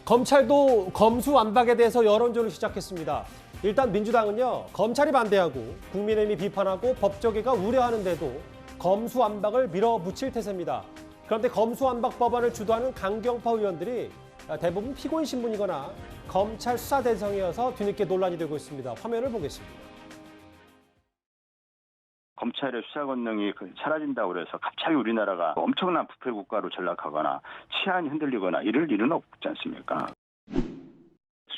검찰도 검수완박에 대해서 여론전을 시작했습니다. 일단 민주당은요, 검찰이 반대하고 국민의힘이 비판하고 법조계가 우려하는데도 검수완박을 밀어붙일 태세입니다. 그런데 검수완박 법안을 주도하는 강경파 의원들이 대부분 피고인 신분이거나 검찰 수사 대상이어서 뒤늦게 논란이 되고 있습니다. 화면을 보겠습니다. 검찰의 수사 권능이 사라진다고 해서 갑자기 우리나라가 엄청난 부패 국가로 전락하거나 치안이 흔들리거나 이럴 일은 없지 않습니까?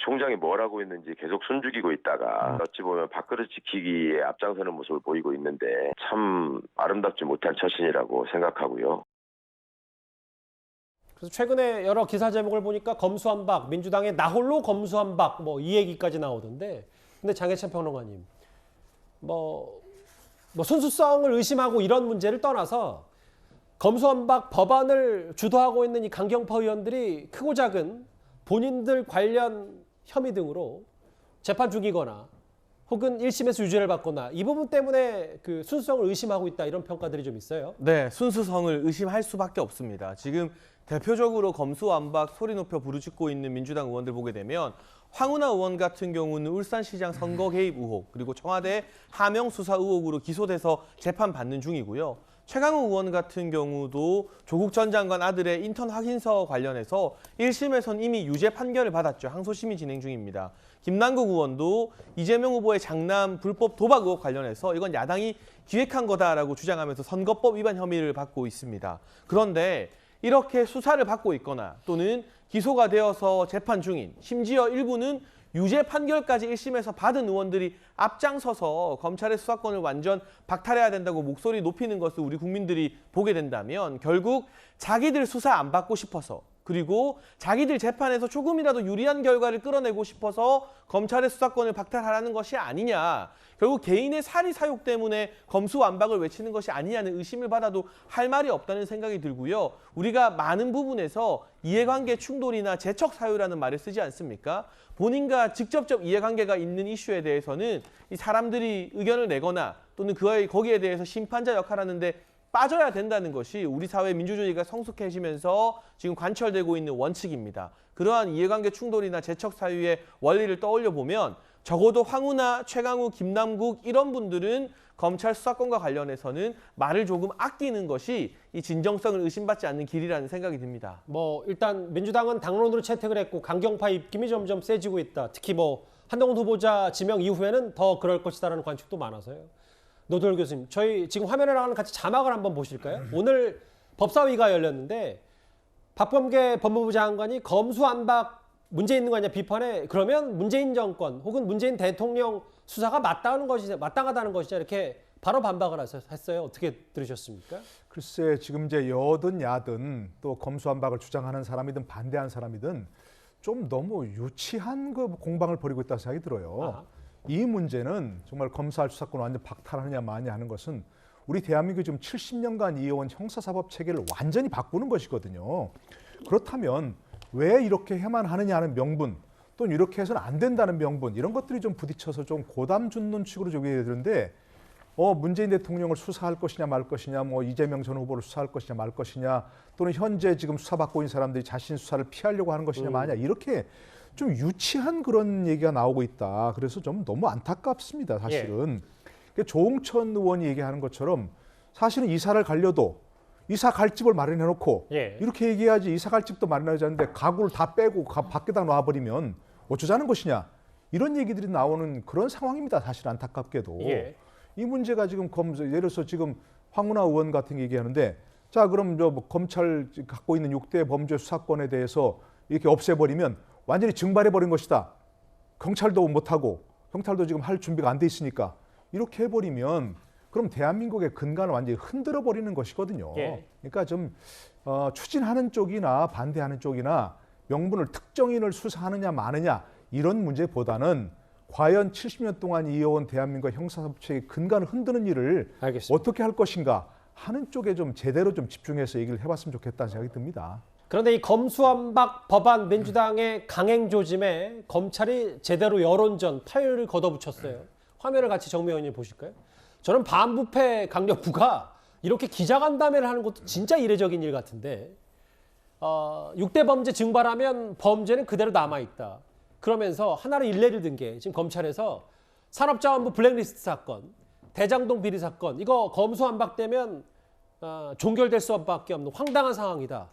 총장이 뭘 하고 있는지 계속 숨죽이고 있다가 어찌 보면 밥그릇 지키기에 앞장서는 모습을 보이고 있는데 참 아름답지 못한 처신이라고 생각하고요. 그래서 최근에 여러 기사 제목을 보니까 검수완박, 민주당의 나홀로 검수완박 이 얘기까지 나오던데, 근데 장혜찬 평론가님, 순수성을 의심하고 이런 문제를 떠나서 검수완박 법안을 주도하고 있는 이 강경파 의원들이 크고 작은 본인들 관련 혐의 등으로 재판 중이거나 혹은 1심에서 유죄를 받거나 이 부분 때문에 그 순수성을 의심하고 있다, 이런 평가들이 좀 있어요. 네, 순수성을 의심할 수밖에 없습니다. 지금 대표적으로 검수완박 소리 높여 부르짖고 있는 민주당 의원들 보게 되면 황운하 의원 같은 경우는 울산시장 선거 개입 의혹, 그리고 청와대 하명 수사 의혹으로 기소돼서 재판받는 중이고요. 최강욱 의원 같은 경우도 조국 전 장관 아들의 인턴 확인서 관련해서 1심에선 이미 유죄 판결을 받았죠. 항소심이 진행 중입니다. 김남국 의원도 이재명 후보의 장남 불법 도박 의혹 관련해서 이건 야당이 기획한 거다라고 주장하면서 선거법 위반 혐의를 받고 있습니다. 그런데 이렇게 수사를 받고 있거나 또는 기소가 되어서 재판 중인, 심지어 일부는 유죄 판결까지 1심에서 받은 의원들이 앞장서서 검찰의 수사권을 완전 박탈해야 된다고 목소리 높이는 것을 우리 국민들이 보게 된다면 결국 자기들 수사 안 받고 싶어서, 그리고 자기들 재판에서 조금이라도 유리한 결과를 끌어내고 싶어서 검찰의 수사권을 박탈하라는 것이 아니냐, 결국 개인의 사리 사욕 때문에 검수완박을 외치는 것이 아니냐는 의심을 받아도 할 말이 없다는 생각이 들고요. 우리가 많은 부분에서 이해관계 충돌이나 재척 사유라는 말을 쓰지 않습니까? 본인과 직접적 이해관계가 있는 이슈에 대해서는 이 사람들이 의견을 내거나 또는 거기에 대해서 심판자 역할하는데 빠져야 된다는 것이 우리 사회 민주주의가 성숙해지면서 지금 관철되고 있는 원칙입니다. 그러한 이해관계 충돌이나 재척 사유의 원리를 떠올려 보면 적어도 황운하, 최강욱, 김남국 이런 분들은 검찰 수사권과 관련해서는 말을 조금 아끼는 것이 이 진정성을 의심받지 않는 길이라는 생각이 듭니다. 일단 민주당은 당론으로 채택을 했고 강경파 입김이 점점 세지고 있다. 특히 한동훈 후보자 지명 이후에는 더 그럴 것이다라는 관측도 많아서요. 노도열 교수님, 저희 지금 화면에 나가는 같이 자막을 한번 보실까요? 오늘 법사위가 열렸는데 박범계 법무부 장관이 검수완박 문제 있는 거 아니냐 비판에, 그러면 문재인 정권 혹은 문재인 대통령 수사가 마땅하다는 것이냐 이렇게 바로 반박을 했어요. 어떻게 들으셨습니까? 글쎄, 지금 이제 여든 야든 또 검수완박을 주장하는 사람이든 반대하는 사람이든 좀 너무 유치한 그 공방을 벌이고 있다는 생각이 들어요. 이 문제는 정말 검찰 수사권 완전 박탈하느냐 마느냐 하는 것은 우리 대한민국이 지금 70년간 이어온 형사사법 체계를 완전히 바꾸는 것이거든요. 그렇다면 왜 이렇게 해만 하느냐 하는 명분, 또는 이렇게 해서는 안 된다는 명분, 이런 것들이 좀 부딪혀서 좀 고담 줍는 식으로 저기해야 되는데, 문재인 대통령을 수사할 것이냐 말 것이냐, 이재명 전 후보를 수사할 것이냐 말 것이냐, 또는 현재 지금 수사받고 있는 사람들이 자신 수사를 피하려고 하는 것이냐 마냐, 이렇게 좀 유치한 그런 얘기가 나오고 있다. 그래서 좀 너무 안타깝습니다, 사실은. 조홍천 의원이 얘기하는 것처럼 사실은 이사를 가려도 이사 갈 집을 마련해놓고 이렇게 얘기해야지, 이사 갈 집도 마련하지 않는데 가구를 다 빼고 밖에다 놔버리면 어쩌자는 것이냐, 이런 얘기들이 나오는 그런 상황입니다. 사실 안타깝게도. 이 문제가 지금 예를 들어서 지금 황운하 의원 같은 게 얘기하는데, 자 그럼 검찰 갖고 있는 6대 범죄 수사권에 대해서 이렇게 없애버리면 완전히 증발해버린 것이다. 경찰도 못하고 경찰도 지금 할 준비가 안 돼 있으니까 이렇게 해버리면 그럼 대한민국의 근간을 완전히 흔들어버리는 것이거든요. 그러니까 좀 추진하는 쪽이나 반대하는 쪽이나 명분을 특정인을 수사하느냐 마느냐 이런 문제보다는 과연 70년 동안 이어온 대한민국 형사사법체의 근간을 흔드는 일을 어떻게 할 것인가 하는 쪽에 좀 제대로 좀 집중해서 얘기를 해봤으면 좋겠다는 생각이 듭니다. 그런데 이 검수완박 법안 민주당의 강행 조짐에 검찰이 제대로 여론전 타율을 걷어붙였어요. 화면을 같이 정미 의원님 보실까요? 저는 반부패 강력부가 이렇게 기자간담회를 하는 것도 진짜 이례적인 일 같은데, 6대 범죄 증발하면 범죄는 그대로 남아있다. 그러면서 하나로 일례를 든 게 지금 검찰에서 산업자원부 블랙리스트 사건, 대장동 비리 사건 이거 검수완박되면 종결될 수밖에 없는 황당한 상황이다.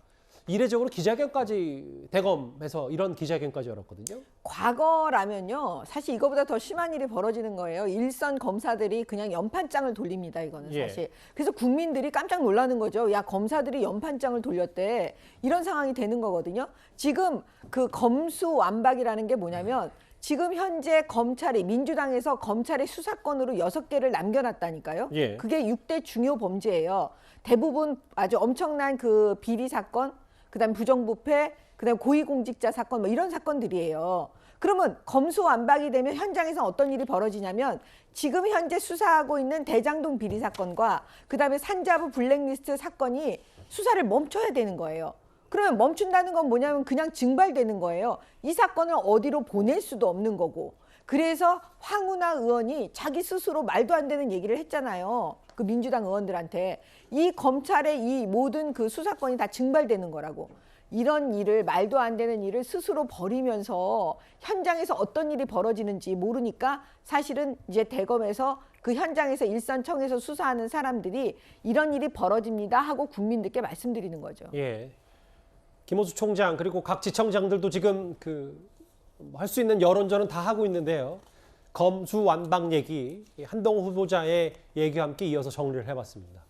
이례적으로 기자회견까지 대검에서 이런 기자회견까지 열었거든요. 과거라면요. 사실 이거보다 더 심한 일이 벌어지는 거예요. 일선 검사들이 그냥 연판장을 돌립니다. 이거는 사실. 그래서 국민들이 깜짝 놀라는 거죠. 야, 검사들이 연판장을 돌렸대. 이런 상황이 되는 거거든요. 지금 그 검수완박이라는 게 뭐냐면 지금 현재 검찰이 민주당에서 검찰의 수사권으로 6개를 남겨놨다니까요. 예. 그게 6대 중요 범죄예요. 대부분 아주 엄청난 그 비리 사건, 그다음에 부정부패, 그다음에 고위공직자 사건 뭐 이런 사건들이에요. 그러면 검수완박이 되면 현장에서 어떤 일이 벌어지냐면 지금 현재 수사하고 있는 대장동 비리 사건과 그다음에 산자부 블랙리스트 사건이 수사를 멈춰야 되는 거예요. 그러면 멈춘다는 건 뭐냐면 그냥 증발되는 거예요. 이 사건을 어디로 보낼 수도 없는 거고. 그래서 황운하 의원이 자기 스스로 말도 안 되는 얘기를 했잖아요. 그 민주당 의원들한테. 이 검찰의 이 모든 그 수사권이 다 증발되는 거라고. 이런 일을, 말도 안 되는 일을 스스로 벌이면서 현장에서 어떤 일이 벌어지는지 모르니까 사실은 이제 대검에서 그 현장에서 일선청에서 수사하는 사람들이 이런 일이 벌어집니다 하고 국민들께 말씀드리는 거죠. 예. 김호수 총장 그리고 각 지청장들도 지금 할 수 있는 여론전은 다 하고 있는데요. 검수완박 얘기 한동훈 후보자의 얘기와 함께 이어서 정리를 해봤습니다.